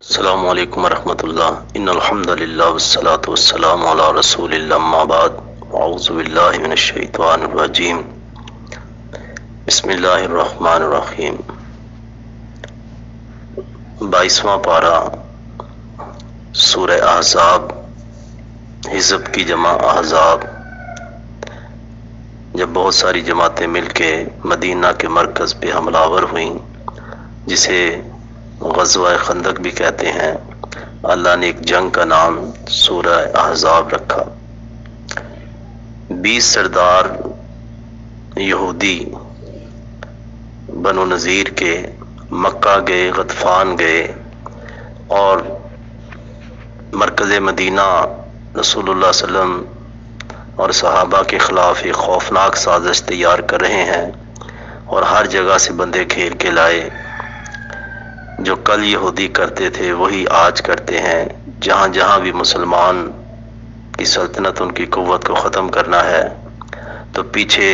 السلام علیکم ورحمۃ اللہ ان الحمد للہ والصلاة والسلام علی رسول اللہ اما بعد اعوذ باللہ من الشیطان الرجیم بسم اللہ الرحمن الرحیم 22واں پارہ سورہ احزاب حزب کی جمع احزاب جب بہت ساری جماعتیں مل کے مدینہ کے مرکز پہ حملہ آور ہوئیں جسے غزوہ خندق بھی کہتے ہیں، اللہ نے ایک جنگ کا نام سورہ احزاب رکھا۔ 20 سردار یہودی بنو نذیر کے مکہ گئے، غطفان گئے اور مرکز مدینہ رسول اللہ صلی اللہ علیہ وسلم اور صحابہ کے خلاف ایک خوفناک سازش تیار کر رہے ہیں اور ہر جگہ سے بندے گھیر کے لائے۔ جو کل یہودی کرتے تھے وہی آج کرتے ہیں، جہاں جہاں بھی مسلمان کی سلطنت ان کی قوت کو ختم کرنا ہے تو پیچھے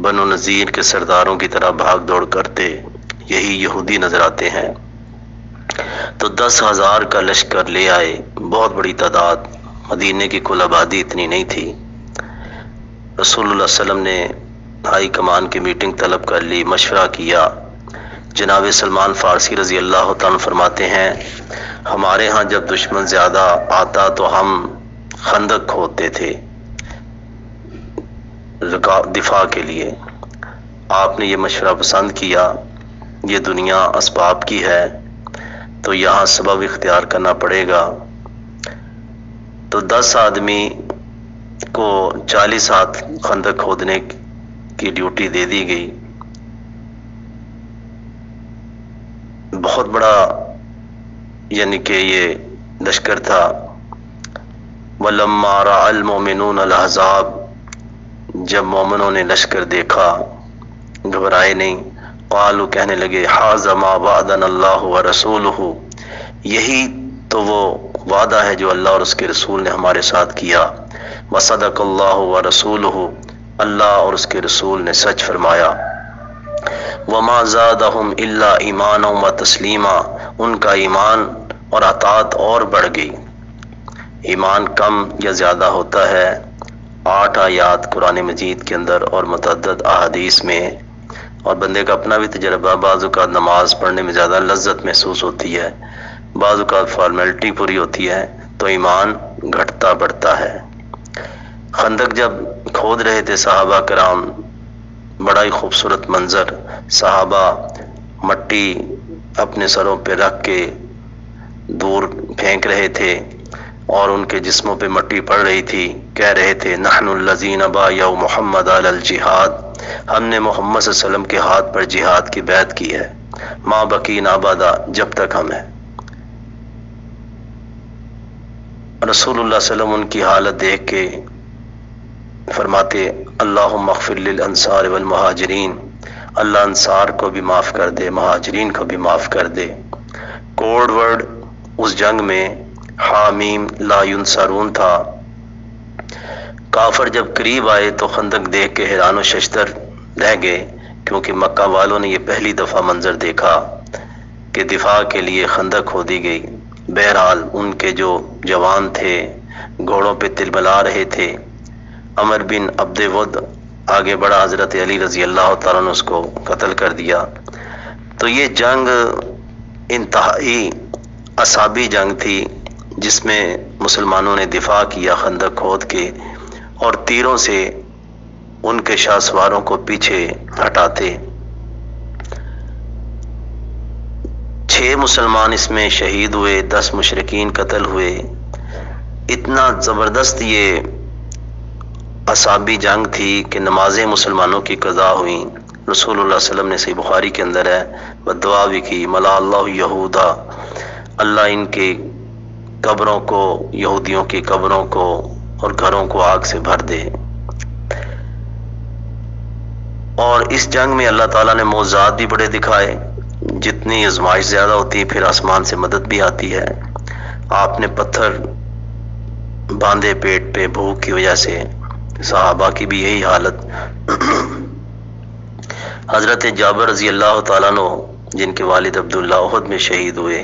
بنو نذیر کے سرداروں کی طرح بھاگ دوڑ کرتے یہی یہودی نظر آتے ہیں۔ تو 10,000 کا لشکر لے آئے، بہت بڑی تعداد، مدینے کی کل آبادی اتنی نہیں تھی۔ رسول اللہ صلی اللہ علیہ وسلم نے ہائی کمان کی میٹنگ طلب کر لی، مشورہ کیا۔ جناب سلمان فارسی رضی اللہ تعالیٰ فرماتے ہیں ہمارے ہاں جب دشمن زیادہ آتا تو ہم خندق کھودتے تھے دفاع کے لیے۔ آپ نے یہ مشورہ پسند کیا، یہ دنیا اسباب کی ہے تو یہاں سبب اختیار کرنا پڑے گا۔ تو 10 آدمی کو 40 ہاتھ خندق کھودنے کی ڈیوٹی دے دی گئی۔ بہت بڑا یعنی کہ یہ لشکر تھا۔ وَلَمَّا رَأَى الْمُؤْمِنُونَ الْأَحْزَابَ، جب مومنوں نے لشکر دیکھا گھبرائے نہیں، قالوا کہنے لگے هَذَا مَا وَعَدَنَا اللَّهُ وَرَسُولُهُ، یہی تو وہ وعدہ ہے جو اللہ اور اس کے رسول نے ہمارے ساتھ کیا۔ وَصَدَقَ اللَّهُ وَرَسُولُهُ، اللہ اور اس کے رسول نے سچ فرمایا۔ وَمَا زَادَهُمْ إِلَّا إِيمَانًا وَتَسْلِيمًا، ان کا ایمان اور اطاعت اور بڑھ گئی۔ ایمان کم یا زیادہ ہوتا ہے 8 آیات قرآن مجید کے اندر اور متعدد احادیث میں، اور بندے کا اپنا بھی تجربہ، بعض اوقات نماز پڑھنے میں زیادہ لذت محسوس ہوتی ہے، بعض اوقات فارمیلٹی پوری ہوتی ہے تو ایمان گھٹتا بڑھتا ہے۔ خندق جب کھود رہے تھے صحابہ کرام، بڑا ہی خوبصورت منظر، صحابہ مٹی اپنے سروں پہ رکھ کے دور پھینک رہے تھے اور ان کے جسموں پہ مٹی پڑ رہی تھی، کہہ رہے تھے نحن الذین بایعوا محمد علی الجہاد، ہم نے محمد صلی اللہ علیہ وسلم کے ہاتھ پر جہاد کی بیعت کی ہے، ما بقینا ابدا، جب تک ہم ہیں۔ رسول اللہ صلی اللہ علیہ وسلم ان کی حالت دیکھ کے فرماتے اللہم اغفر للانصار والمہاجرین، اللہ انصار کو بھی معاف کر دے، مہاجرین کو بھی معاف کر دے۔ کوڈ ورڈ اس جنگ میں حامیم لا ینصرون تھا۔ کافر جب قریب آئے تو خندق دیکھ کے حیران و ششدر رہ گئے، کیونکہ مکہ والوں نے یہ پہلی دفعہ منظر دیکھا کہ دفاع کے لیے خندق کھودی گئی۔ بہرحال ان کے جو جوان تھے گھوڑوں پہ تلبلا رہے تھے، عمر بن عبد ود آگے بڑھا، حضرت علی رضی اللہ تعالیٰ نے اس کو قتل کر دیا۔ تو یہ جنگ انتہائی اعصابی جنگ تھی جس میں مسلمانوں نے دفاع کیا خندق کھود کے، اور تیروں سے ان کے شاہ سواروں کو پیچھے ہٹاتے۔ 6 مسلمان اس میں شہید ہوئے، 10 مشرکین قتل ہوئے۔ اتنا زبردست یہ اعصابی جنگ تھی کہ نمازیں مسلمانوں کی قضا ہوئیں۔ رسول اللہ صلی اللہ علیہ وسلم نے صحیح بخاری کے اندر ہے بدعا بھی کی، ملا اللہ یہودا، اللہ ان کی قبروں کو، یہودیوں کی قبروں کو اور گھروں کو آگ سے بھر دے۔ اور اس جنگ میں اللہ تعالیٰ نے معجزات بھی بڑے دکھائے، جتنی آزمائش زیادہ ہوتی ہے پھر آسمان سے مدد بھی آتی ہے۔ آپ نے پتھر باندھے پیٹ پہ بھوک کی وجہ سے، صحابہ کی بھی یہی حالت۔ حضرت جابر رضی اللہ تعالیٰ عنہ جن کے والد عبداللہ احد میں شہید ہوئے،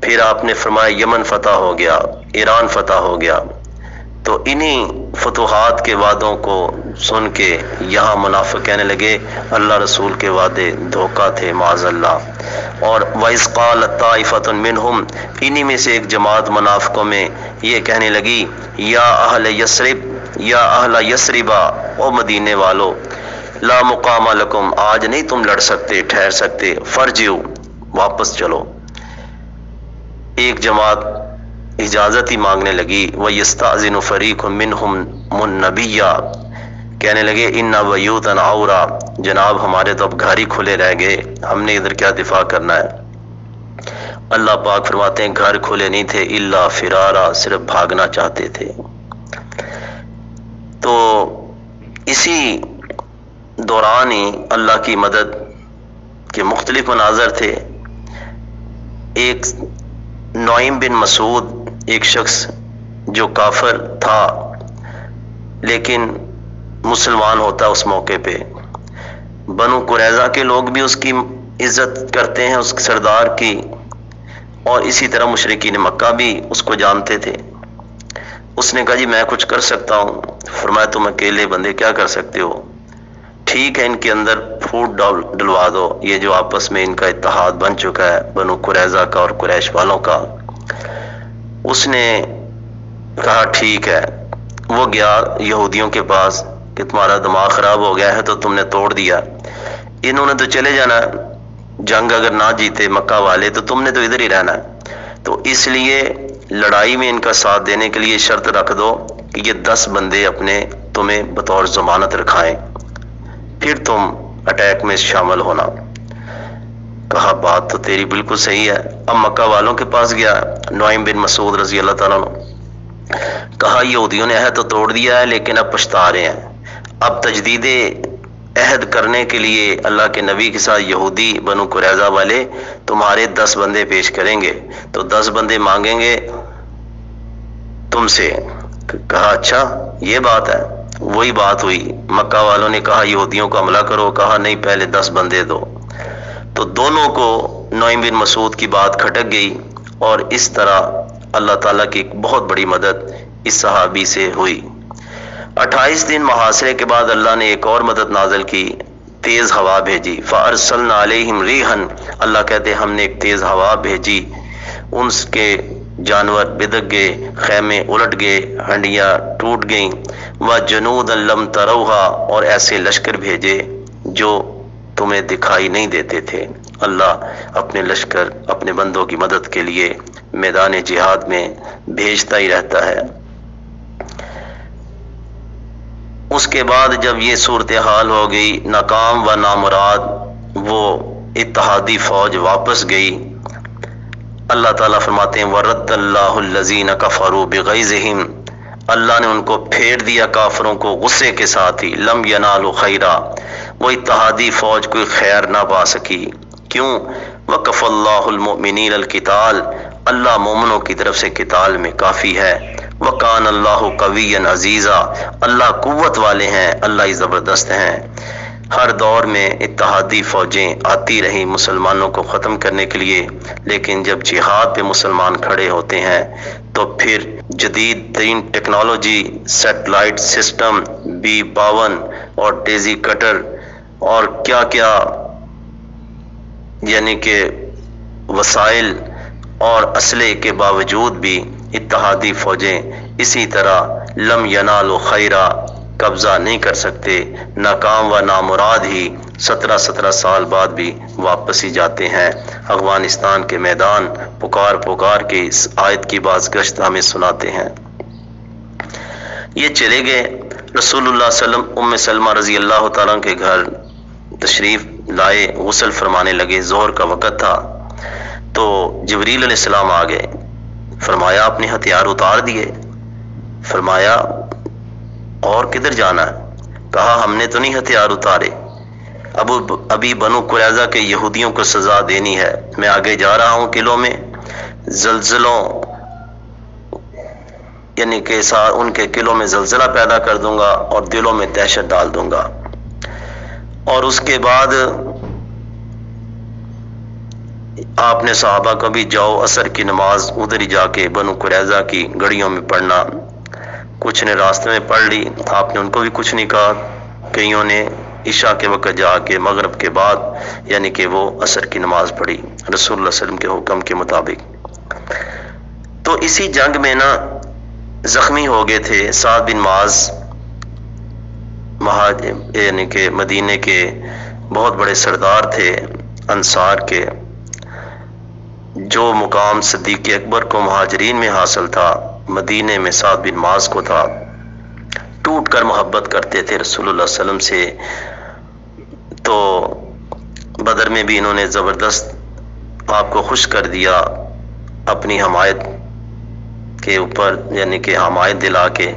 پھر آپ نے فرمایا یمن فتح ہو گیا، ایران فتح ہو گیا۔ تو انہی فتوحات کے وعدوں کو سن کے یہاں منافق کہنے لگے اللہ رسول کے وعدے دھوکہ تھے معاذ اللہ۔ اور وَإِذْ قَالَتْ طَائِفَةٌ مِّنْهُمْ، انہی میں سے ایک جماعت منافقوں میں یہ کہنے لگی یا اہل یثرب، یا اہل یثربا، او مدینے والو، لا مقام لکم، آج نہیں تم لڑ سکتے ٹھہر سکتے، فرجعوا، واپس چلو۔ ایک جماعت اجازت ہی مانگنے لگی، وَيَسْتَأْذِنُ فَرِيقٌ مِّنْهُمُ النَّبِيَّ، کہنے لگے اِنَّ بَيُوتًا عَوْرًا، جناب ہمارے تو اب گھر ہی کھلے رہ گئے، ہم نے ادھر کیا دفاع کرنا ہے۔ اللہ پاک فرماتے ہیں گھر کھلے نہیں تھے، الا فرارا، صرف بھاگنا چاہتے تھے۔ تو اسی دوران ہی اللہ کی مدد کے مختلف مناظر تھے۔ ایک نعیم بن مسعود، ایک شخص جو کافر تھا لیکن مسلمان ہوتا اس موقع پہ، بنو قریظہ کے لوگ بھی اس کی عزت کرتے ہیں، اس سردار کی، اور اسی طرح مشرکین مکہ بھی اس کو جانتے تھے۔ اس نے کہا جی میں کچھ کر سکتا ہوں۔ فرمایا تم اکیلے بندے کیا کر سکتے ہو؟ ٹھیک ہے ان کے اندر پھوٹ ڈلوا دو، یہ جو آپس میں ان کا اتحاد بن چکا ہے بنو قریظہ کا اور قریش والوں کا۔ اس نے کہا ٹھیک ہے۔ وہ گیا یہودیوں کے پاس کہ تمہارا دماغ خراب ہو گیا ہے تو تم نے توڑ دیا، انہوں نے تو چلے جانا، جنگ اگر نہ جیتے مکہ والے تو تم نے تو ادھر ہی رہنا ہے، تو اس لیے لڑائی میں ان کا ساتھ دینے کے لیے شرط رکھ دو کہ یہ 10 بندے اپنے تمہیں بطور ضمانت رکھائیں، پھر تم اٹیک میں شامل ہونا۔ کہا بات تو تیری بالکل صحیح ہے۔ اب مکہ والوں کے پاس گیا نعیم بن مسعود رضی اللہ تعالیٰ عنہ، کہا یہودیوں نے عہد تو توڑ دیا ہے لیکن اب پچھتا رہے ہیں، اب تجدید عہد کرنے کے لیے اللہ کے نبی کے ساتھ یہودی بنو قریظہ والے تمہارے 10 بندے پیش کریں گے، تو 10 بندے مانگیں گے تم سے۔ کہا اچھا یہ بات ہے۔ وہی بات ہوئی، مکہ والوں نے کہا یہودیوں کو حملہ کرو، کہا نہیں پہلے 10 بندے دو، تو دونوں کو نعیم بن مسعود کی بات کھٹک گئی، اور اس طرح اللہ تعالیٰ کی ایک بہت بڑی مدد اس صحابی سے ہوئی۔ 28 دن محاصرے کے بعد اللہ نے ایک اور مدد نازل کی، تیز ہوا بھیجی، فَأَرْسَلْنَا عَلَيْهِمْ رِيحًا، اللہ کہتے ہم نے ایک تیز ہوا بھیجی، ان کے جانور بدک گئے، خیمے الٹ گئے، ہنڈیاں ٹوٹ گئیں، وَجُنُودًا لَمْ تَرَوْهَا، اور ایسے لشکر بھیجے جو تمہیں دکھائی نہیں دیتے تھے۔ اللہ اپنے لشکر اپنے بندوں کی مدد کے لیے میدان جہاد میں بھیجتا ہی رہتا ہے۔ اس کے بعد جب یہ صورتحال ہو گئی، ناکام و نامراد وہ اتحادی فوج واپس گئی، اللہ تعالیٰ فرماتے ہیں وَرَدَّ اللَّهُ الَّذِينَ كَفَرُوا بِغَيْظِهِمْ، اللہ نے ان کو پھیر دیا کافروں کو غصے کے ساتھ ہی، لم ینالوا خیرا، وہ اتحادی فوج کوئی خیر نہ پا سکی۔ کیوں؟ وَكَفَى اللَّهُ الْمُؤْمِنِينَ الْقِتَالَ، اللہ مومنوں کی طرف سے قتال میں کافی ہے۔ وَكَانَ اللَّهُ قَوِيًّا عَزِيزًا، اللہ قوت والے ہیں، اللہ ہی زبردست ہیں۔ ہر دور میں اتحادی فوجیں آتی رہیں مسلمانوں کو ختم کرنے کے لیے، لیکن جب جہاد پہ مسلمان کھڑے ہوتے ہیں تو پھر جدید ترین ٹیکنالوجی، سیٹلائٹ سسٹم، B-52 اور ڈیزی کٹر اور کیا کیا یعنی کہ وسائل اور اسلحے کے باوجود بھی اتحادی فوجیں اسی طرح لم ینالوا خیرا قبضہ نہیں کر سکتے، ناکام و نامراد ہی 17 سال بعد بھی واپس ہی جاتے ہیں۔ افغانستان کے میدان پکار پکار کے اس آیت کی بازگشت ہمیں سناتے ہیں۔ یہ چلے گئے، رسول اللہ صلی اللہ علیہ وسلم ام سلمہ رضی اللہ تعالیٰ کے گھر تشریف لائے، غسل فرمانے لگے، ظہر کا وقت تھا، تو جبریل علیہ السلام آ گئے، فرمایا اپنے ہتھیار اتار دیے، فرمایا اور کدھر جانا ہے؟ کہا ہم نے تو نہیں ہتھیار اتارے، ابھی بنو قریظہ کے یہودیوں کو سزا دینی ہے، میں آگے جا رہا ہوں قلعوں میں، زلزلوں یعنی کہ ان کے قلعوں میں زلزلہ پیدا کر دوں گا اور دلوں میں دہشت ڈال دوں گا، اور اس کے بعد آپ نے صحابہ کو بھی جاؤ عصر کی نماز ادھر ہی جا کے بنو قریظہ کی گڑیوں میں پڑھنا، کچھ نے راستے میں پڑھ لی، آپ نے ان کو بھی کچھ نہیں کہا، کئیوں نے عشاء کے وقت جا کے مغرب کے بعد یعنی کہ وہ عصر کی نماز پڑھی رسول اللہ صلی اللہ علیہ وسلم کے حکم کے مطابق۔ تو اسی جنگ میں نا زخمی ہو گئے تھے سعد بن معاذ، یعنی کہ مدینے کے بہت بڑے سردار تھے انصار کے، جو مقام صدیق اکبر کو مہاجرین میں حاصل تھا مدینے میں سعد بن معاذ کو تھا، ٹوٹ کر محبت کرتے تھے رسول اللہ صلی اللہ علیہ وسلم سے۔ تو بدر میں بھی انہوں نے زبردست آپ کو خوش کر دیا اپنی حمایت کے اوپر، یعنی کہ حمایت دلا کے۔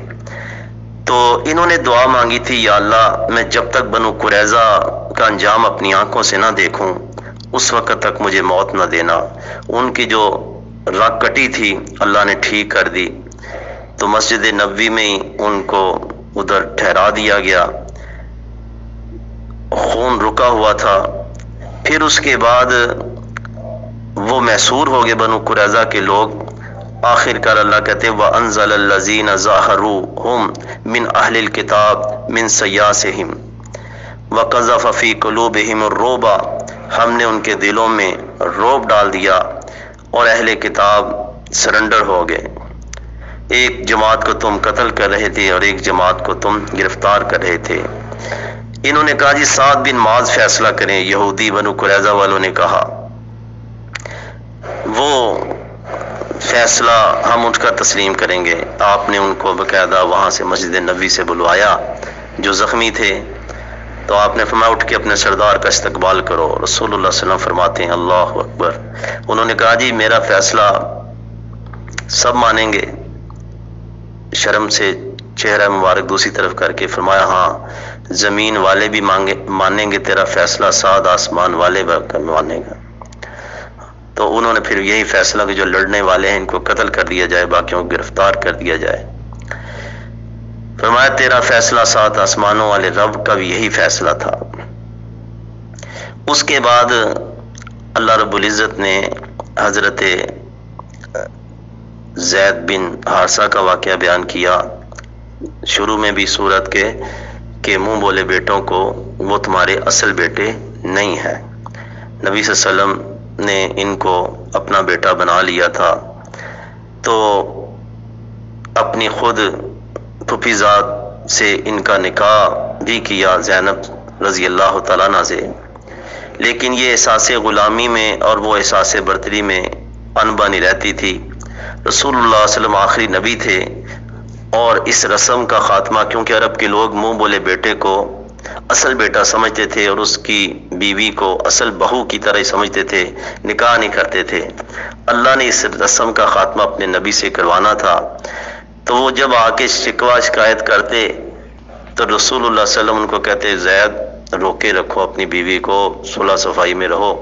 تو انہوں نے دعا مانگی تھی، یا اللہ میں جب تک بنو قریظہ کا انجام اپنی آنکھوں سے نہ دیکھوں اس وقت تک مجھے موت نہ دینا۔ ان کی جو رگ کٹی تھی اللہ نے ٹھیک کر دی، تو مسجد نبوی میں ہی ان کو ادھر ٹھہرا دیا گیا، خون رکا ہوا تھا۔ پھر اس کے بعد وہ محصور ہو گئے بنو قریظہ کے لوگ۔ آخر کار اللہ کہتے ہیں وَأَنزَلَ الَّذِينَ ظَاهَرُوهُمْ مِنْ أَهْلِ الْكِتَابِ مِنْ سَيَّاسِهِمْ وَقَذَفَ فِي قُلُوبِهِمُ الرُّعْبَ، ہم نے ان کے دلوں میں رعب ڈال دیا اور اہل کتاب سرنڈر ہو گئے۔ ایک جماعت کو تم قتل کر رہے تھے اور ایک جماعت کو تم گرفتار کر رہے تھے۔ انہوں نے کہا جی سعد بن معاذ فیصلہ کریں، یہودی بنو قریظہ والوں نے کہا، وہ فیصلہ ہم اٹھ کر تسلیم کریں گے۔ آپ نے ان کو باقاعدہ وہاں سے مسجد نبوی سے بلوایا جو زخمی تھے، تو آپ نے فرمایا اٹھ کے اپنے سردار کا استقبال کرو۔ رسول اللہ صلی اللہ علیہ وسلم فرماتے ہیں اللہ اکبر، انہوں نے کہا جی میرا فیصلہ سب مانیں گے، شرم سے چہرہ مبارک دوسری طرف کر کے فرمایا ہاں زمین والے بھی مانیں گے تیرا فیصلہ، سعد آسمان والے بھی مانیں گا۔ تو انہوں نے پھر یہی فیصلہ کہ جو لڑنے والے ہیں ان کو قتل کر دیا جائے، باقیوں کو گرفتار کر دیا جائے۔ فرمایا تیرا فیصلہ سات آسمانوں والے رب کا بھی یہی فیصلہ تھا۔ اس کے بعد اللہ رب العزت نے حضرت زید بن حارثہ کا واقعہ بیان کیا شروع میں بھی سورت کے کہ منہ بولے بیٹوں کو وہ تمہارے اصل بیٹے نہیں ہیں۔ نبی صلی اللہ علیہ وسلم نے ان کو اپنا بیٹا بنا لیا تھا، تو اپنی خود پھوپھی ذات سے ان کا نکاح بھی کیا زینب رضی اللہ تعالیٰ عنہ سے، لیکن یہ احساس غلامی میں اور وہ احساس برتری میں انبا نہیں رہتی تھی۔ رسول اللہ صلی اللہ علیہ وسلم آخری نبی تھے، اور اس رسم کا خاتمہ کیونکہ عرب کے لوگ منہ بولے بیٹے کو اصل بیٹا سمجھتے تھے اور اس کی بیوی کو اصل بہو کی طرح ہی سمجھتے تھے، نکاح نہیں کرتے تھے۔ اللہ نے اس رسم کا خاتمہ اپنے نبی سے کروانا تھا، تو وہ جب آ کے شکوہ شکایت کرتے تو رسول اللہ صلی اللہ علیہ وسلم ان کو کہتے زید روکے رکھو اپنی بیوی کو، صلح صفائی میں رہو۔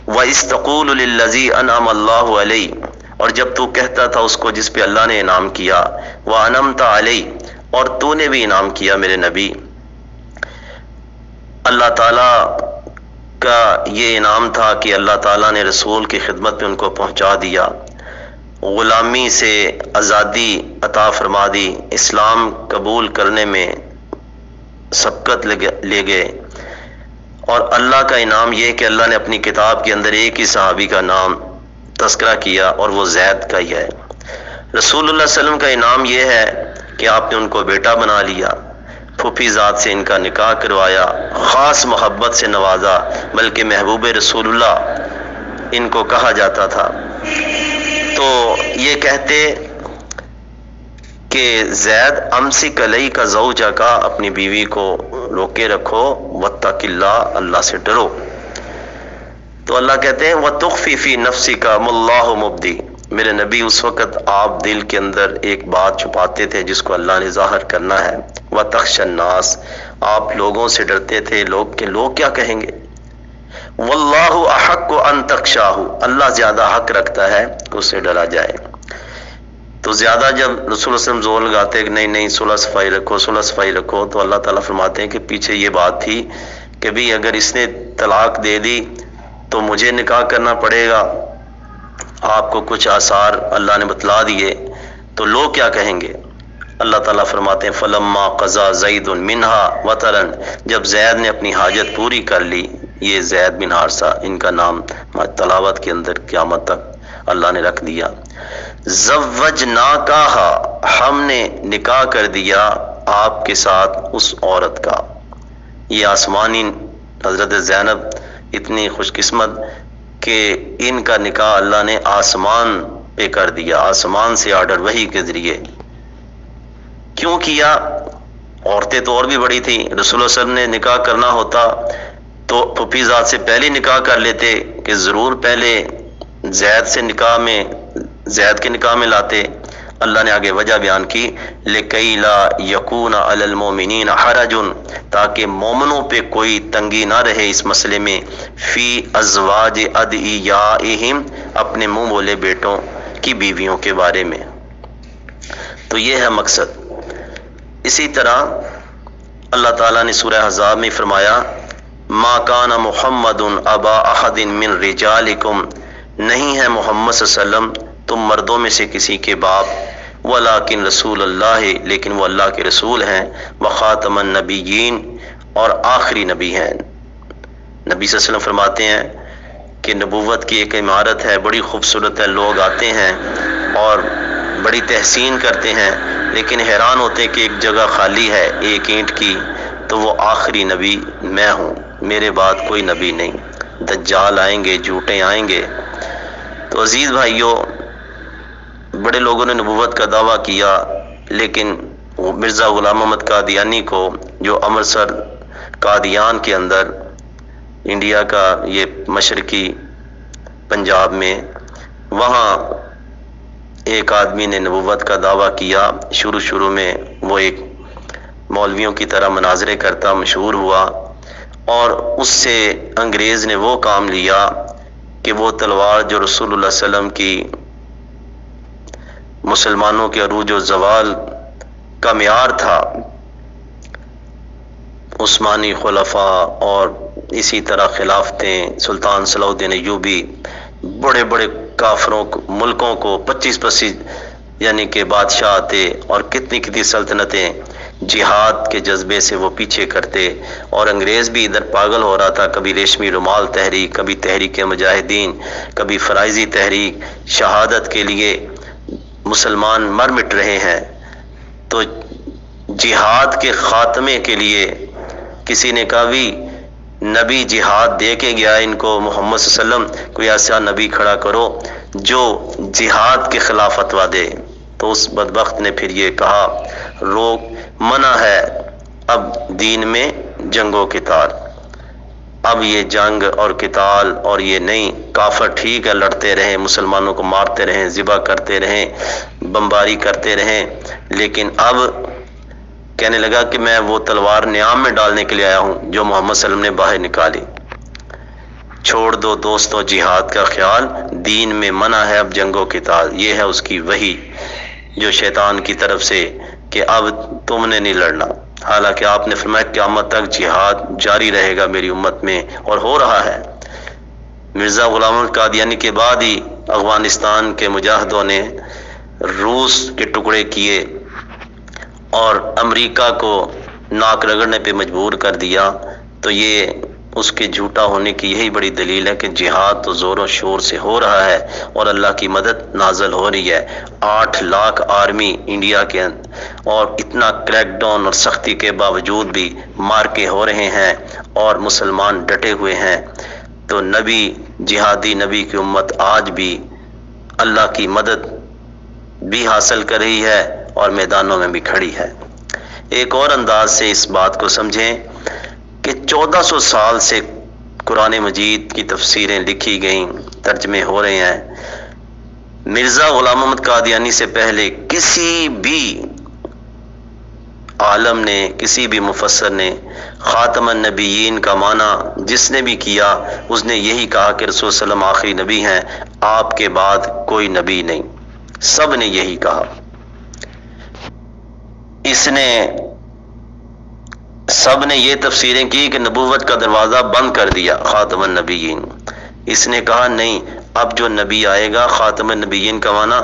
وَإِسْتَقُولُ لِلَّذِي أَنْعَمَ اللَّهُ عَلَيْهِ، اور جب تو کہتا تھا اس کو جس پہ اللہ نے انعام کیا، وَأَنَمْتَ عَلَيْهِ، اور تو نے بھی انعام کیا میرے نبی۔ اللہ تعالیٰ کا یہ انعام تھا کہ اللہ تعالیٰ نے رسول کی خدمت میں ان کو پہنچا دیا، غلامی سے آزادی عطا فرما دی، اسلام قبول کرنے میں سبقت لے گئے۔ اور اللہ کا انعام یہ کہ اللہ نے اپنی کتاب کے اندر ایک ہی صحابی کا نام تذکرہ کیا اور وہ زید کا ہی ہے۔ رسول اللہ صلی اللہ علیہ وسلم کا انعام یہ ہے کہ آپ نے ان کو بیٹا بنا لیا، پھوپھی ذات سے ان کا نکاح کروایا، خاص محبت سے نوازا، بلکہ محبوب رسول اللہ ان کو کہا جاتا تھا۔ تو یہ کہتے کہ زید امسک علیک زوجک، اپنی بیوی کو روکے رکھو، واتق اللہ، اللہ سے ڈرو۔ تو اللہ کہتے ہیں وَتُخْفِي فِي نَفْسِكَ مَا اللَّهُ مُبْدِي، میرے نبی اس وقت آپ دل کے اندر ایک بات چھپاتے تھے جس کو اللہ نے ظاہر کرنا ہے۔ وَتَخْشَى النَّاسَ، آپ لوگوں سے ڈرتے تھے، لوگ کیا کہیں گے۔ وَاللَّهُ أَحَقُّ أَن تَخْشَاهُ، اللہ زیادہ حق رکھتا ہے کہ اس سے ڈرا جائے۔ تو زیادہ جب رسول اللہ صلی اللہ علیہ وسلم زور لگاتے کہ نہیں صلح صفائی رکھو، صلح صفائی رکھو، تو اللہ تعالیٰ فرماتے ہیں کہ پیچھے یہ بات تھی کہ بھی اگر اس نے طلاق دے دی تو مجھے نکاح کرنا پڑے گا، آپ کو کچھ آثار اللہ نے بتلا دیے، تو لوگ کیا کہیں گے؟ اللہ تعالیٰ فرماتے ہیں فلما قضا زید منہا وطرن، جب زید نے اپنی حاجت پوری کر لی، یہ زید بن حارثہ ان کا نام تلاوت کے اندر قیامت تک اللہ نے رکھ دیا، زوجناکاہا، ہم نے نکاح کر دیا آپ کے ساتھ اس عورت کا۔ یہ آسمانی حضرت زینب اتنی خوش قسمت کہ ان کا نکاح اللہ نے آسمان پہ کر دیا، آسمان سے آرڈر وحی کے ذریعے۔ کیوں کیا؟ عورتیں تو اور بھی بڑی تھیں، رسول اللہ صلی اللہ علیہ وسلم نے نکاح کرنا ہوتا تو پھوپھی ذات سے پہلے نکاح کر لیتے کہ ضرور پہلے زید کے نکاح میں لاتے۔ اللہ نے آگے وجہ بیان کی لِكَيْ لَا يَكُونَ عَلَى الْمُؤْمِنِينَ حَرَجٌ، تاکہ مومنوں پہ کوئی تنگی نہ رہے اس مسئلے میں، فی ازواج ادعیائہم، اپنے منہ بولے بیٹوں کی بیویوں کے بارے میں۔ تو یہ ہے مقصد۔ اسی طرح اللہ تعالیٰ نے سورہ احزاب میں فرمایا ما کان محمد ابا احد من رجالکم، نہیں ہے محمد صلی اللہ علیہ وسلم تم مردوں میں سے کسی کے باپ، ولیکن رسول اللہ، لیکن وہ اللہ کے رسول ہیں، وخاتم النبیین، اور آخری نبی ہیں۔ نبی صلی اللہ علیہ وسلم فرماتے ہیں کہ نبوت کی ایک عمارت ہے، بڑی خوبصورت ہے، لوگ آتے ہیں اور بڑی تحسین کرتے ہیں، لیکن حیران ہوتے ہیں کہ ایک جگہ خالی ہے ایک اینٹ کی، تو وہ آخری نبی میں ہوں، میرے بعد کوئی نبی نہیں، دجال آئیں گے، جھوٹے آئیں گے۔ تو عزیز بھائیوں، بڑے لوگوں نے نبوت کا دعویٰ کیا، لیکن مرزا غلام محمد قادیانی کو، جو امرتسر قادیان کے اندر انڈیا کا یہ مشرقی پنجاب میں، وہاں ایک آدمی نے نبوت کا دعویٰ کیا۔ شروع میں وہ ایک مولویوں کی طرح مناظرے کرتا مشہور ہوا، اور اس سے انگریز نے وہ کام لیا کہ وہ تلوار جو رسول اللہ صلی اللہ علیہ وسلم کی مسلمانوں کے عروج و زوال کا معیار تھا، عثمانی خلفاء اور اسی طرح خلافتیں، سلطان صلاح الدین ایوبی، بڑے بڑے کافروں ملکوں کو 25 یعنی کہ بادشاہ آتے اور کتنی سلطنتیں جہاد کے جذبے سے وہ پیچھے کرتے، اور انگریز بھی ادھر پاگل ہو رہا تھا، کبھی ریشمی رومال تحریک، کبھی تحریک مجاہدین، کبھی فرائضی تحریک، شہادت کے لیے مسلمان مر مٹ رہے ہیں۔ تو جہاد کے خاتمے کے لیے کسی نے کہا بھی نبی جہاد دے کے گیا ان کو، محمد صلی اللہ علیہ وسلم کوئی ایسا نبی کھڑا کرو جو جہاد کے خلاف فتویٰ دے۔ تو اس بدبخت نے پھر یہ کہا منع ہے اب دین میں جنگ و قتال، اب یہ جنگ اور قتال اور یہ نہیں، کافر ٹھیک ہے لڑتے رہیں، مسلمانوں کو مارتے رہیں، ذبح کرتے رہیں، بمباری کرتے رہیں، لیکن اب کہنے لگا کہ میں وہ تلوار نیام میں ڈالنے کے لیے آیا ہوں جو محمد صلی اللہ علیہ وسلم نے باہر نکالی۔ چھوڑ دو دوستوں جہاد کا خیال، دین میں منع ہے اب جنگ و قتال۔ یہ ہے اس کی وحی جو شیطان کی طرف سے کہ اب تم نے نہیں لڑنا، حالانکہ آپ نے فرمایا قیامت تک جہاد جاری رہے گا میری امت میں، اور ہو رہا ہے۔ مرزا غلام محمد قادیانی کے بعد ہی افغانستان کے مجاہدوں نے روس کے ٹکڑے کیے اور امریکہ کو ناک رگڑنے پہ مجبور کر دیا۔ تو یہ اس کے جھوٹا ہونے کی یہی بڑی دلیل ہے کہ جہاد تو زور و شور سے ہو رہا ہے اور اللہ کی مدد نازل ہو رہی ہے۔ 8 لاکھ آرمی انڈیا کے اندر، اور اتنا کریک ڈاؤن اور سختی کے باوجود بھی مارکے ہو رہے ہیں اور مسلمان ڈٹے ہوئے ہیں۔ تو نبی، جہادی نبی کی امت آج بھی اللہ کی مدد بھی حاصل کر رہی ہے اور میدانوں میں بھی کھڑی ہے۔ ایک اور انداز سے اس بات کو سمجھیں کہ 1400 سال سے قرآن مجید کی تفسیریں لکھی گئیں، ترجمے ہو رہے ہیں۔ مرزا غلام محمد قادیانی سے پہلے کسی بھی عالم نے، کسی بھی مفسر نے خاتم النبیین کا معنی جس نے بھی کیا، اس نے یہی کہا کہ رسول صلی اللہ علیہ وسلم آخری نبی ہیں، آپ کے بعد کوئی نبی نہیں، سب نے یہی کہا۔ سب نے یہ تفسیریں کی کہ نبوت کا دروازہ بند کر دیا خاتم النبیین، اس نے کہا نہیں، اب جو نبی آئے گا، خاتم النبیین کا معنی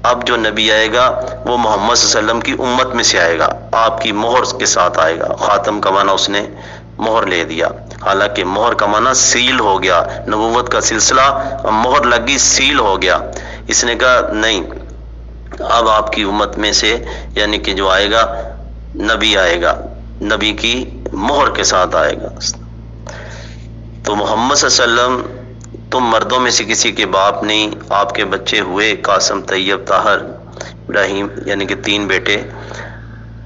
اب جو نبی آئے گا وہ محمد صلی اللہ علیہ وسلم کی امت میں سے آئے گا، آپ کی مہر کے ساتھ آئے گا۔ خاتم کا معنی اس نے مہر لے دیا، حالانکہ مہر کا معنی سیل ہو گیا، نبوت کا سلسلہ مہر لگی، سیل ہو گیا۔ اس نے کہا نہیں، اب آپ کی امت میں سے یعنی کہ جو آئے گا نبی آئے گا، نبی کی مہر کے ساتھ آئے گا۔ تو محمد صلی اللہ علیہ وسلم تم مردوں میں سے کسی کے باپ نہیں، آپ کے بچے ہوئے قاسم، طیب، طاہر، ابراہیم، یعنی کہ 3 بیٹے،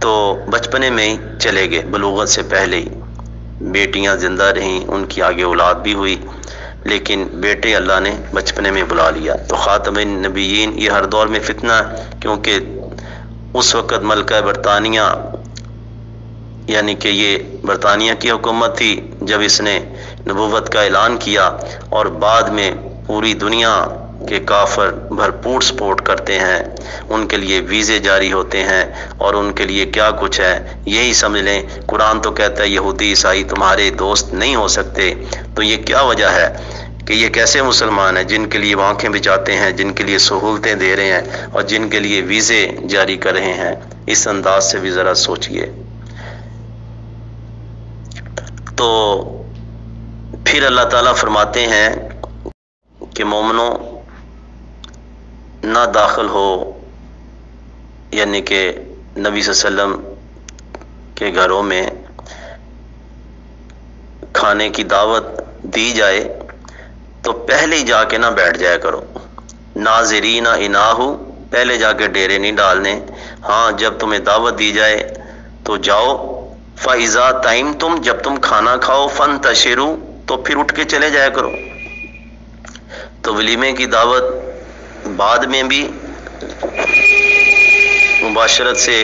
تو بچپنے میں ہی چلے گئے، بلوغت سے پہلے ہی۔ بیٹیاں زندہ رہیں، ان کی آگے اولاد بھی ہوئی، لیکن بیٹے اللہ نے بچپنے میں بلا لیا۔ تو خاتم النبیین یہ ہر دور میں فتنہ ہے، کیونکہ اس وقت ملکہ برطانیہ یعنی کہ یہ برطانیہ کی حکومت تھی جب اس نے نبوت کا اعلان کیا، اور بعد میں پوری دنیا کے کافر بھرپور سپورٹ کرتے ہیں، ان کے لیے ویزے جاری ہوتے ہیں اور ان کے لیے کیا کچھ ہے، یہی سمجھ لیں۔ قرآن تو کہتا ہے یہودی عیسائی تمہارے دوست نہیں ہو سکتے، تو یہ کیا وجہ ہے کہ یہ کیسے مسلمان ہیں جن کے لیے وہ آنکھیں بچاتے ہیں، جن کے لیے سہولتیں دے رہے ہیں اور جن کے لیے ویزے جاری کر رہے ہیں؟ اس انداز سے بھی ذرا سوچئے۔ تو پھر اللہ تعالیٰ فرماتے ہیں کہ مومنوں نہ داخل ہو یعنی کہ نبی صلی اللہ علیہ وسلم کے گھروں میں کھانے کی دعوت دی جائے تو پہلے ہی جا کے نہ بیٹھ جایا کرو، ناظرین اناہو، پہلے جا کے ڈیرے نہیں ڈالنے۔ ہاں جب تمہیں دعوت دی جائے تو جاؤ، فَإِذَا طَعِمْتُمْ، جب تم کھانا کھاؤ، فَانْتَشِرُوا، تو پھر اٹھ کے چلے جایا کرو۔ تو ولیمے کی دعوت بعد میں بھی مباشرت سے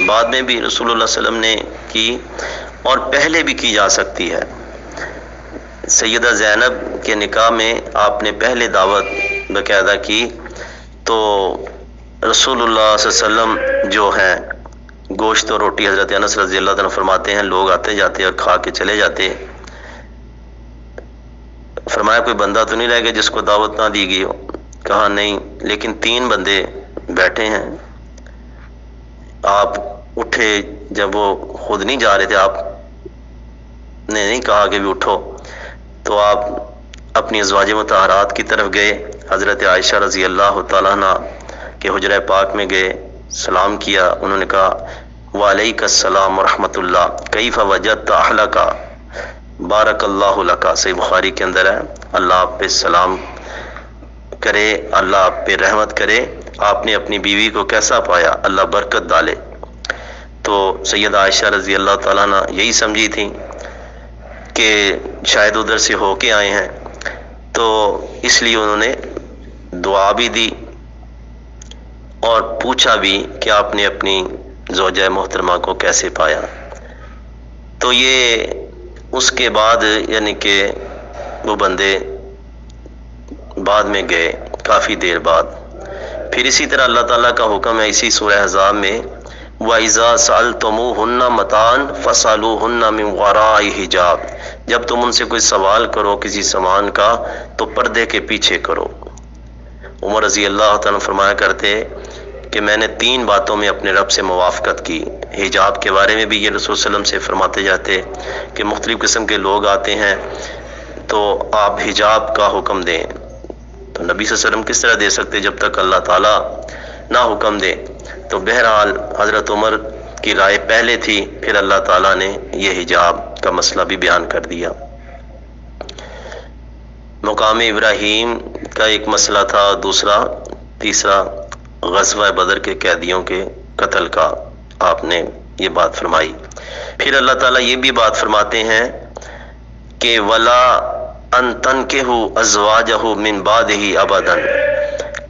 بعد میں بھی رسول اللہ صلی اللہ علیہ وسلم نے کی اور پہلے بھی کی جا سکتی ہے۔ سیدہ زینب کے نکاح میں آپ نے پہلے دعوت باقاعدہ کی، تو رسول اللہ صلی اللہ علیہ وسلم جو ہیں گوشت اور روٹی، حضرت انس رضی اللہ عنہ فرماتے ہیں لوگ آتے جاتے اور کھا کے چلے جاتے۔ فرمایا کوئی بندہ تو نہیں رہ گیا جس کو دعوت نہ دی گئی ہو؟ کہا نہیں، لیکن 3 بندے بیٹھے ہیں۔ آپ اٹھے جب وہ خود نہیں جا رہے تھے، آپ نے نہیں کہا کہ بھی اٹھو، تو آپ اپنی ازواج مطہرات کی طرف گئے، حضرت عائشہ رضی اللہ تعالیٰ عنہ کے حجرہ پاک میں گئے، سلام کیا۔ انہوں نے کہا وعلیک السلام ورحمۃ اللہ، کیف وجدت اہلک، بارک اللہ لک، صحیح بخاری کے اندر ہے، اللہ آپ پہ سلام کرے، اللہ آپ پہ رحمت کرے، آپ نے اپنی بیوی کو کیسا پایا، اللہ برکت ڈالے۔ تو سیدہ عائشہ رضی اللہ تعالیٰ عنہ یہی سمجھی تھیں کہ شاید ادھر سے ہو کے آئے ہیں، تو اس لیے انہوں نے دعا بھی دی اور پوچھا بھی کہ آپ نے اپنی زوجہ محترمہ کو کیسے پایا۔ تو یہ اس کے بعد یعنی کہ وہ بندے بعد میں گئے کافی دیر بعد۔ پھر اسی طرح اللہ تعالیٰ کا حکم ہے اسی سورہ احزاب میں وَإِذَا سَأَلْتُمُوهُنَّ مَتَاعًا فَاسْأَلُوهُنَّ مِنْ وَرَاءِ حِجَابٍ، جب تم ان سے کوئی سوال کرو کسی سامان کا تو پردے کے پیچھے کرو۔ عمر رضی اللہ تعالیٰ فرمایا کرتے کہ میں نے 3 باتوں میں اپنے رب سے موافقت کی۔ حجاب کے بارے میں بھی یہ رسول صلی اللہ علیہ وسلم سے فرماتے جاتے کہ مختلف قسم کے لوگ آتے ہیں تو آپ حجاب کا حکم دیں، تو نبی صلی اللہ علیہ وسلم کس طرح دے سکتے جب تک اللہ تعالیٰ نہ حکم دے؟ تو بہرحال حضرت عمر کی رائے پہلے تھی، پھر اللہ تعالیٰ نے یہ حجاب کا مسئلہ بھی بیان کر دیا۔ مقام ابراہیم کا ایک مسئلہ تھا، دوسرا تیسرا غزوہ بدر کے قیدیوں کے قتل کا آپ نے یہ بات فرمائی۔ پھر اللہ تعالیٰ یہ بھی بات فرماتے ہیں کہ وَلَا أَن تَنْكِحُوا أَزْوَاجَهُ مِن بَعْدِهِ أَبَدًا،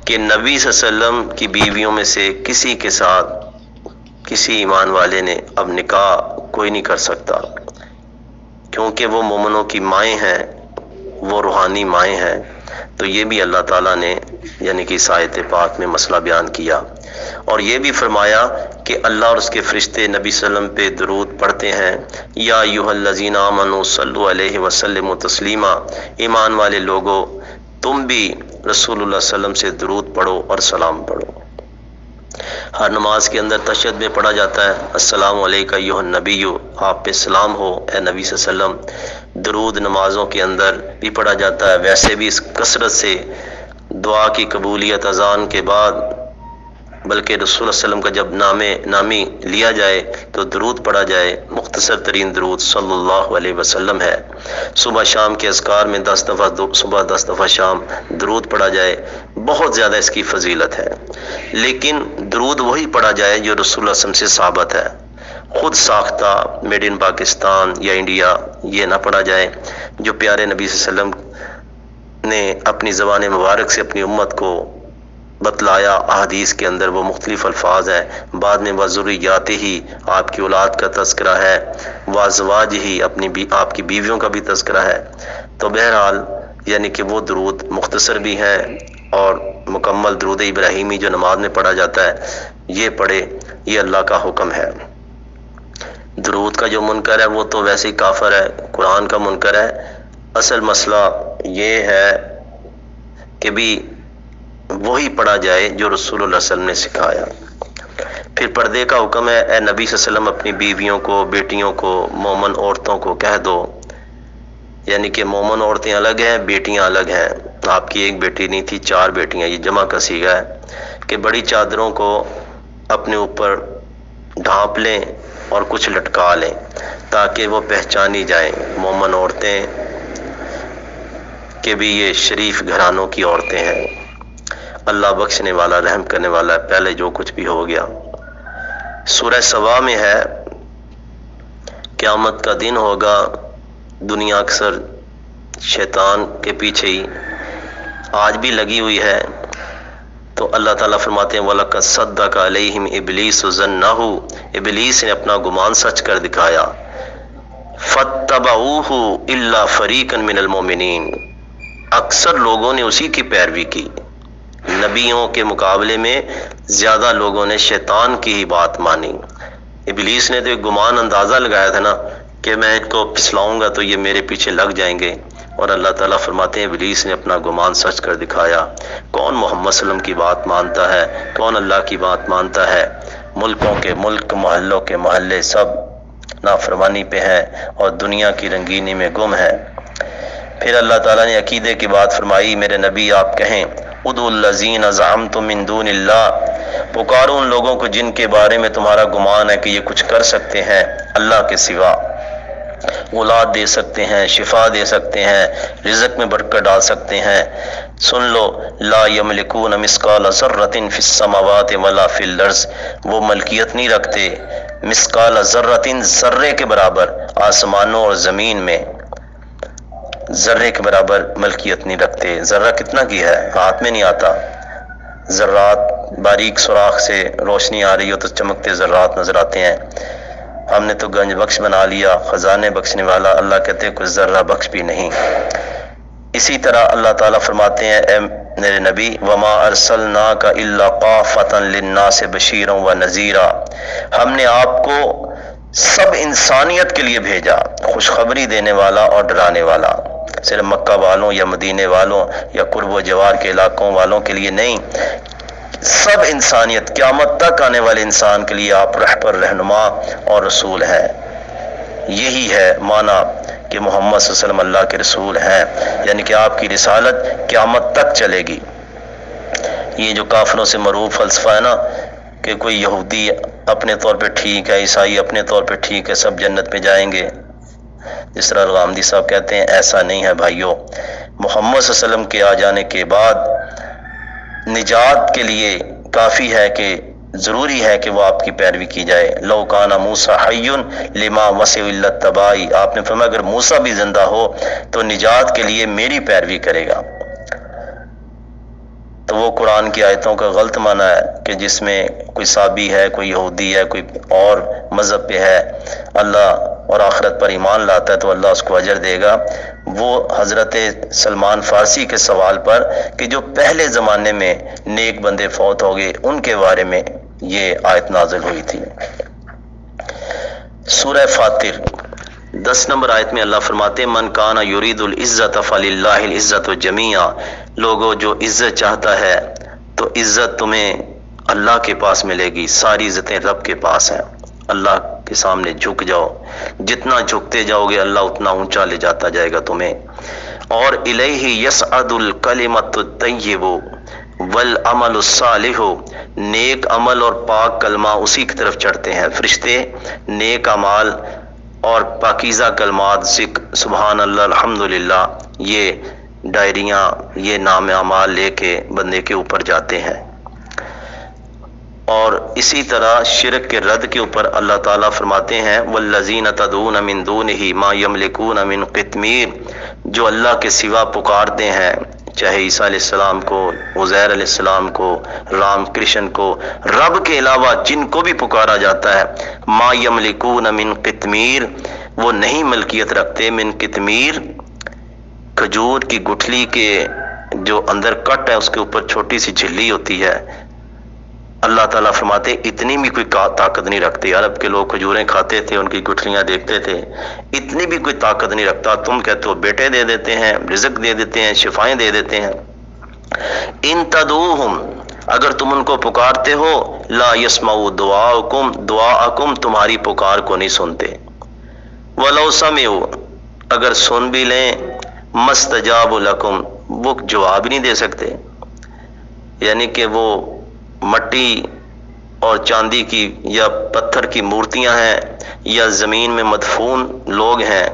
کہ نبی صلی اللہ علیہ وسلم کی بیویوں میں سے کسی کے ساتھ کسی ایمان والے نے اب نکاح کوئی نہیں کر سکتا، کیونکہ وہ مومنوں کی مائیں ہیں، وہ روحانی مائیں ہیں۔ تو یہ بھی اللہ تعالیٰ نے یعنی کہ اس آیت پاک میں مسئلہ بیان کیا، اور یہ بھی فرمایا کہ اللہ اور اس کے فرشتے نبی صلی اللہ علیہ وسلم پہ درود پڑھتے ہیں، یا ایھا الذین آمنوا صلوا علیہ وسلموا تسلیما، ایمان والے لوگو تم بھی رسول اللہ صلی اللہ علیہ وسلم سے درود پڑھو اور سلام پڑھو۔ ہر نماز کے اندر تشہد میں پڑھا جاتا ہے السلام علیکہ ایھا النبی، آپ پہ سلام ہو اے نبی صلی اللہ علیہ وسلم۔ درود نمازوں کے اندر بھی پڑھا جاتا ہے، ویسے بھی اس کثرت سے دعا کی قبولیت اذان کے بعد، بلکہ رسول اللہ علیہ وسلم کا جب نامی لیا جائے تو درود پڑھا جائے، مختصر ترین درود صلی اللہ علیہ وسلم ہے۔ صبح شام کے اذکار میں 10 دفعہ صبح 10 دفعہ شام درود پڑھا جائے، بہت زیادہ اس کی فضیلت ہے۔ لیکن درود وہی پڑھا جائے جو رسول اللہ علیہ وسلم سے ثابت ہے، خود ساختہ میڈ ان پاکستان یا انڈیا یہ نہ پڑھا جائے۔ جو پیارے نبی صلی اللہ علیہ وسلم نے اپنی زبان مبارک سے اپنی امت کو بتلایا، احادیث کے اندر وہ مختلف الفاظ ہیں، بعد میں وذریات ہی آپ کی اولاد کا تذکرہ ہے، وازواج ہی آپ کی بیویوں کا بھی تذکرہ ہے۔ تو بہرحال یعنی کہ وہ درود مختصر بھی ہیں اور مکمل درود ابراہیمی جو نماز میں پڑھا جاتا ہے یہ پڑھے، یہ اللہ کا حکم ہے۔ درود کا جو منکر ہے وہ تو ویسے ہی کافر ہے، قرآن کا منکر ہے۔ اصل مسئلہ یہ ہے کہ بھی وہی پڑھا جائے جو رسول اللہ صلی اللہ علیہ وسلم نے سکھایا۔ پھر پردے کا حکم ہے، اے نبی صلی اللہ علیہ وسلم اپنی بیویوں کو، بیٹیوں کو، مومن عورتوں کو کہہ دو، یعنی کہ مومن عورتیں الگ ہیں، بیٹیاں الگ ہیں۔ آپ کی ایک بیٹی نہیں تھی، 4 بیٹیاں، یہ جمع کا صیغہ ہے کہ بڑی چادروں کو اپنے اوپر ڈھانپ لیں اور کچھ لٹکا لیں تاکہ وہ پہچانی جائیں مومن عورتیں کہ بھی یہ شریف گھرانوں کی عورتیں ہیں۔ اللہ بخشنے والا رحم کرنے والا ہے، پہلے جو کچھ بھی ہو گیا۔ سورہ سبا میں ہے قیامت کا دن ہوگا، دنیا اکثر شیطان کے پیچھے ہی آج بھی لگی ہوئی ہے، تو اللہ تعالیٰ فرماتے ہیں وَلَقَدْ صَدَّقَ عَلَيْهِمْ إِبْلِيسُ ظَنَّهُ، ابلیس نے اپنا گمان سچ کر دکھایا۔ فَاتَّبَعُوهُ إِلَّا فَرِيقًا مِنَ الْمُؤْمِنِينَ، اکثر لوگوں نے اسی کی پیروی کی، نبیوں کے مقابلے میں زیادہ لوگوں نے شیطان کی ہی بات مانی۔ ابلیس نے تو ایک گمان اندازہ لگایا تھا نا کہ میں ان کو پھسلاؤں گا تو یہ میرے پیچھے لگ جائیں گے، اور اللہ تعالیٰ فرماتے ہیں ابلیس نے اپنا گمان سچ کر دکھایا۔ کون محمد صلی اللہ علیہ وسلم کی بات مانتا ہے، کون اللہ کی بات مانتا ہے؟ ملکوں کے ملک، محلوں کے محلے سب نافرمانی پہ ہیں اور دنیا کی رنگینی میں گم ہے۔ پھر اللہ تعالیٰ نے عقیدے کی بات فرمائی، میرے نبی آپ کہیں ادعوا الذین زعمتم من دون اللہ، پکارو ان لوگوں کو جن کے بارے میں تمہارا گمان ہے کہ یہ کچھ کر سکتے ہیں اللہ کے سوا، اولاد دے سکتے ہیں، شفا دے سکتے ہیں، رزق میں برکت ڈال سکتے ہیں۔ سن لو لا یملکون مثقال ذرۃ فی السماوات ولا فی الارض، وہ ملکیت نہیں رکھتے مثقال ذرۃ، ذرے کے برابر آسمانوں اور زمین میں، ذرے کے برابر ملکیت نہیں رکھتے۔ ذرہ کتنا کی ہے، ہاتھ میں نہیں آتا۔ ذرات باریک سوراخ سے روشنی آ رہی ہو تو چمکتے ذرات نظر آتے ہیں۔ ہم نے تو گنج بخش بنا لیا، خزانے بخشنے والا، اللہ کہتے ہیں کچھ ذرہ بخش بھی نہیں۔ اسی طرح اللہ تعالیٰ فرماتے ہیں اے میرے نبی وما ارسلناک الا کافۃ للناس بشیرا ونذیرا، ہم نے آپ کو سب انسانیت کے لیے بھیجا، خوشخبری دینے والا اور ڈرانے والا، صرف مکہ والوں یا مدینے والوں یا قرب و جوار کے علاقوں والوں کے لیے نہیں، سب انسانیت، قیامت تک آنے والے انسان کے لیے آپ رہبر، رہنما اور رسول ہیں۔ یہی ہے معنی کہ محمد صلی اللہ علیہ وسلم اللہ کے رسول ہیں، یعنی کہ آپ کی رسالت قیامت تک چلے گی۔ یہ جو کافروں سے معروف فلسفہ ہے نا کہ کوئی یہودی اپنے طور پہ ٹھیک ہے، عیسائی اپنے طور پہ ٹھیک ہے، سب جنت میں جائیں گے، جس طرح غامدی صاحب کہتے ہیں، ایسا نہیں ہے بھائیوں۔ محمد صلی اللہ علیہ وسلم کے آ جانے کے بعد نجات کے لیے کافی ہے کہ ضروری ہے کہ وہ آپ کی پیروی کی جائے۔ لو کان موسیٰ حی لما وسع الا اتباعی، آپ نے فرمایا اگر موسیٰ بھی زندہ ہو تو نجات کے لیے میری پیروی کرے گا۔ تو وہ قرآن کی آیتوں کا غلط معنی ہے کہ جس میں کوئی صابی ہے، کوئی یہودی ہے، کوئی اور مذہب پہ ہے، اللہ اور آخرت پر ایمان لاتا ہے تو اللہ اس کو اجر دے گا۔ وہ حضرت سلمان فارسی کے سوال پر کہ جو پہلے زمانے میں نیک بندے فوت ہو گئے ان کے بارے میں یہ آیت نازل ہوئی تھی۔ سورہ فاطر 10 نمبر آیت میں اللہ فرماتے ہیں من کانا یرید العزت فللہ العزت جمیعا، لوگوں جو عزت چاہتا ہے تو عزت تمہیں اللہ کے پاس ملے گی، ساری عزتیں رب کے پاس ہیں۔ اللہ کے سامنے جھک جاؤ، جتنا جھکتے جاؤ گے اللہ اتنا اونچا لے جاتا جائے گا تمہیں۔ اور الیہ یصعد الکلمۃ الطیب والعمل الصالح، نیک عمل اور پاک کلمہ اسی کی طرف چڑھتے ہیں۔ فرشتے نیک اعمال اور پاکیزہ کلمات، ذکر، سبحان اللہ، الحمدللہ، یہ ڈائریاں، یہ نام اعمال لے کے بندے کے اوپر جاتے ہیں۔ اور اسی طرح شرک کے رد کے اوپر اللہ تعالیٰ فرماتے ہیں والذین تدعون من دونہ ما یملکون من قطمیر، جو اللہ کے سوا پکارتے ہیں، چاہے عیسیٰ علیہ السلام کو، عزیر علیہ السلام کو، رام کرشن کو، رب کے علاوہ جن کو بھی پکارا جاتا ہے، ما یملکون من قطمیر، وہ نہیں ملکیت رکھتے، من قطمیر، کھجور کی گٹھلی کے جو اندر کٹ ہے اس کے اوپر چھوٹی سی جھلی ہوتی ہے، اللہ تعالیٰ فرماتے اتنی بھی کوئی طاقت نہیں رکھتے۔ عرب کے لوگ کھجوریں کھاتے تھے، ان کی گٹھلیاں دیکھتے تھے، اتنی بھی کوئی طاقت نہیں رکھتا۔ تم کہتے ہو بیٹے دے دیتے ہیں، رزق دے دیتے ہیں، شفائیں دے دیتے ہیں۔ ان تدعوہم، اگر تم ان کو پکارتے ہو، لا یسمعوا دعاءکم، تمہاری پکار کو نہیں سنتے۔ ولو سمعوا، اگر سن بھی لیں، مستجابوا لکم، وہ جواب نہیں دے سکتے۔ یعنی کہ وہ مٹی اور چاندی کی یا پتھر کی مورتیاں ہیں یا زمین میں مدفون لوگ ہیں،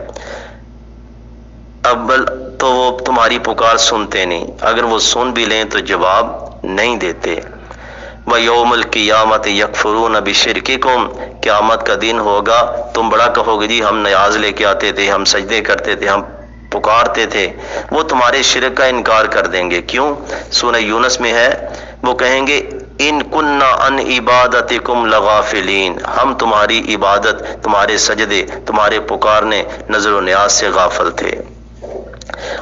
اول تو وہ تمہاری پکار سنتے نہیں، اگر وہ سن بھی لیں تو جواب نہیں دیتے۔ وَيَوْمَ الْقِيَامَةِ يَكْفُرُونَ بِشِرْكِكُمْ، قیامت کا دن ہوگا تم بڑا کہو گے جی ہم نیاز لے کے آتے تھے، ہم سجدے کرتے تھے، ہم پکارتے تھے، وہ تمہارے شرک کا انکار کر دیں گے۔ کیوں؟ سورہ یونس میں ہے، وہ کہیں گے ان کننا ان عبادتکم لغافلین، ہم تمہاری عبادت، تمہارے سجدے، تمہارے پکارنے، نظر و نیاز سے غافل تھے۔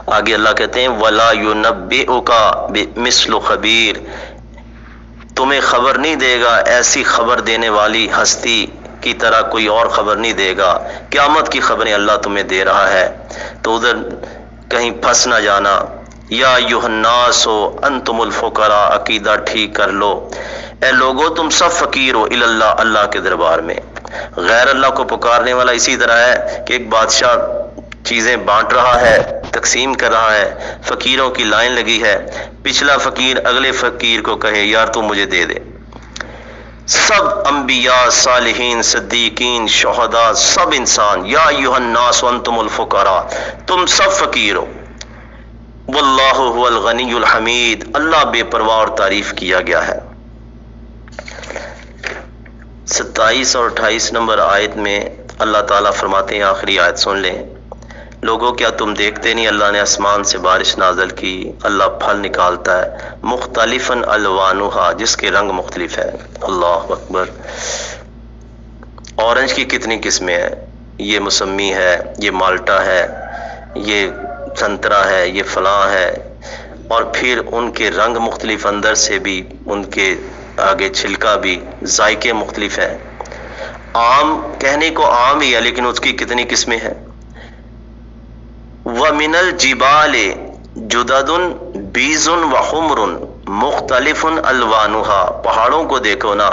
آگے اللہ کہتے ہیں وَلَا يُنَبِّئُكَ بِمِثْلُ خبیر، تمہیں خبر نہیں دے گا ایسی خبر دینے والی ہستی کی طرح کوئی اور خبر نہیں دے گا۔ قیامت کی خبریں اللہ تمہیں دے رہا ہے تو ادھر کہیں پھنس نہ جانا۔ یا ایھا الناس انتم الفقراء، عقیدہ ٹھیک کر لو، اے لوگو تم سب فقیر ہو اللہ، اللہ کے دربار میں۔ غیر اللہ کو پکارنے والا اسی طرح ہے کہ ایک بادشاہ چیزیں بانٹ رہا ہے، تقسیم کر رہا ہے، فقیروں کی لائن لگی ہے، پچھلا فقیر اگلے فقیر کو کہے یار تو مجھے دے دے۔ سب انبیاء، صالحین، صدیقین، شہداء، سب انسان، یا ایھا الناس انتم الفقراء، تم سب فقیر ہو۔ واللہ هو الغنی الحمید، اللہ بے پرواہ اور تعریف کیا گیا ہے۔ 27 اور 28 نمبر آیت میں اللہ تعالیٰ فرماتے ہیں، آخری آیت سن لیں، لوگوں کیا تم دیکھتے نہیں اللہ نے آسمان سے بارش نازل کی، اللہ پھل نکالتا ہے، مختلفاً الوانھا، جس کے رنگ مختلف ہے۔ اللہ اکبر۔ اورنج کی کتنی قسمیں ہیں، یہ موسمی ہے، یہ مالٹا ہے، یہ سنترا ہے، یہ فلاں ہے، اور پھر ان کے رنگ مختلف، اندر سے بھی ان کے آگے چھلکا بھی، ذائقے مختلف ہیں۔ آم کہنے کو آم ہی ہے لیکن اس کی کتنی قسمیں ہیں۔ وَمِنَ الْجِبَالِ جُدَدٌ بِیضٌ وَحُمْرٌ مُخْتَلِفٌ أَلْوَانُهَا، پہاڑوں کو دیکھو نا،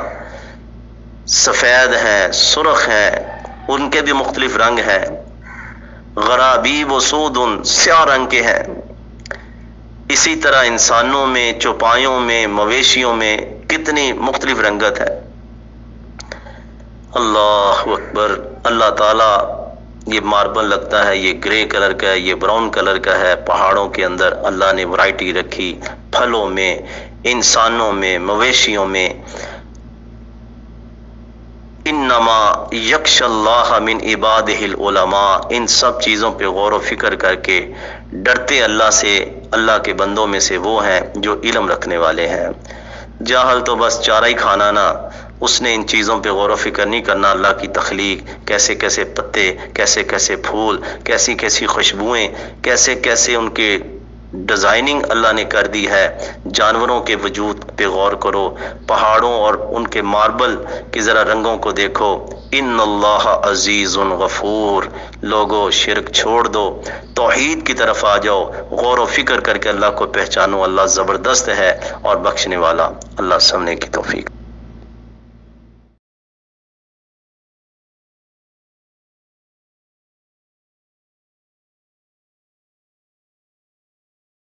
سفید ہیں، سرخ ہیں، ان کے بھی مختلف رنگ ہیں۔ غرابیب وسود، سیاہ رنگ کے ہیں۔ اسی طرح انسانوں میں، چوپایوں میں، مویشیوں میں کتنی مختلف رنگت ہے۔ اللہ اکبر۔ اللہ تعالیٰ یہ ماربل لگتا ہے، یہ گرے کلر کا ہے، یہ براؤن کلر کا ہے، پہاڑوں کے اندر اللہ نے ورائٹی رکھی، پھلوں میں، انسانوں میں، مویشیوں میں۔ انما یخشی اللہ من عبادہ العلماء، ان سب چیزوں پہ غور و فکر کر کے ڈرتے اللہ سے، اللہ کے بندوں میں سے وہ ہیں جو علم رکھنے والے ہیں۔ جاہل تو بس چارہ ہی کھانا نا، اس نے ان چیزوں پہ غور و فکر نہیں کرنا، اللہ کی تخلیق، کیسے کیسے پتے، کیسے کیسے پھول، کیسی کیسی خوشبوئیں، کیسے کیسے ان کے ڈیزائننگ اللہ نے کر دی ہے، جانوروں کے وجود پہ غور کرو، پہاڑوں اور ان کے ماربل کی ذرا رنگوں کو دیکھو۔ ان اللہ عزیز غفور، لوگو شرک چھوڑ دو، توحید کی طرف آ جاؤ، غور و فکر کر کے اللہ کو پہچانو، اللہ زبردست ہے اور بخشنے والا۔ اللہ سمجھنے کی توفیق۔